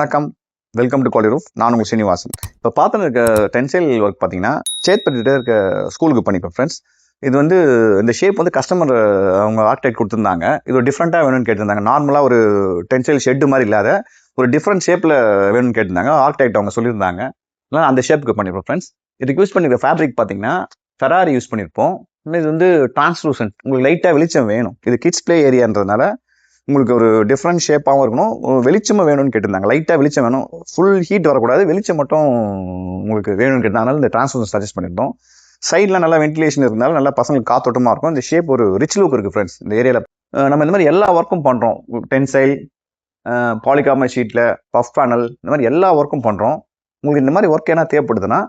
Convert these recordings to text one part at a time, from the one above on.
வணக்கம், welcome to quality roof. நான் உங்கள் சீனிவாசன். இப்போ பார்த்துன்னு இருக்க டென்சைல் ஒர்க் பார்த்தீங்கன்னா சேத்பட்டுகிட்டே இருக்க ஸ்கூலுக்கு பண்ணிப்போம் ஃப்ரெண்ட்ஸ். இது வந்து இந்த ஷேப் வந்து கஸ்டமர் அவங்க ஆர்கிடெக்ட் கொடுத்துருந்தாங்க. இது ஒரு டிஃப்ரெண்ட்டாக வேணும்னு கேட்டிருந்தாங்க. நார்மலாக ஒரு டென்சைல் ஷெட்டு மாதிரி இல்லாத ஒரு டிஃப்ரெண்ட் ஷேப்பில் வேணும்னு கேட்டிருந்தாங்க. ஆர்கிடெக்ட் அவங்க சொல்லியிருந்தாங்க. அதனால் அந்த ஷேப்புக்கு பண்ணியிருப்போம் ஃப்ரெண்ட்ஸ். இதுக்கு யூஸ் பண்ணியிருக்க ஃபேப்ரிக் பார்த்தீங்கன்னா ஃபெராரி யூஸ் பண்ணியிருப்போம். இது வந்து டிரான்ஸ்லூசன்ட், உங்களுக்கு லைட்டாக வெளிச்சம் வேணும். இது கிட்ஸ் பிளே ஏரியான்றதுனால உங்களுக்கு ஒரு டிஃப்ரெண்ட் ஷேப்பாகவும் இருக்கணும், வெளிச்சமாக வேணும்னு கேட்டிருந்தாங்க. லைட்டாக வெளிச்சம் வேணும், ஃபுல் ஹீட் வரக்கூடாது, வெளிச்சம் மட்டும் உங்களுக்கு வேணும்னு கேட்டனால இந்த டிரான்ஸ்ஃபர்மேஷன் சஜஸ்ட் பண்ணியிருந்தோம். சைடில் நல்லா வென்டிலேஷன் இருந்தாலும் நல்லா பசங்களுக்கு காத்தோட்டமாக இருக்கும். இந்த ஷேப் ஒரு ரிச் லுக் இருக்குது ஃப்ரெண்ட்ஸ். இந்த ஏரியாவில் நம்ம இந்த மாதிரி எல்லா ஒர்க்கும் பண்ணுறோம். டென்சைல், பாலிகார்பனேட் ஷீட்டில், பஃப் பேனல், இந்த மாதிரி எல்லா ஒர்க்கும் பண்ணுறோம். உங்களுக்கு இந்த மாதிரி ஒர்க் என்ன தேவைப்படுதுன்னா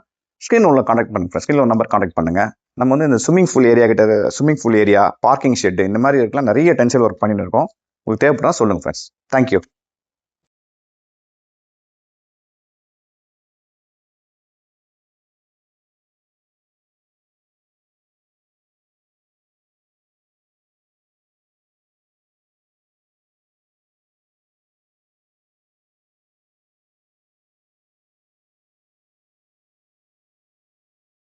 ஸ்க்ரீன் உள்ள கான்டாக்ட் பண்ணுங்க. ஸ்க்ரீனில் ஒரு நம்பர் கான்டாக்ட் பண்ணுங்கள். நம்ம வந்து இந்த ஸ்விம்மிங் பூல் ஏரியா கிட்ட, swimming pool area, parking shed, இந்த மாதிரி இருக்கலாம் நிறைய டென்சைல் ஒர்க் பண்ணிட்டு இருக்கோம். உங்களுக்கு தேவைப்பட்டா சொல்லுங்கள் ஃப்ரெண்ட்ஸ். தேங்க்யூ.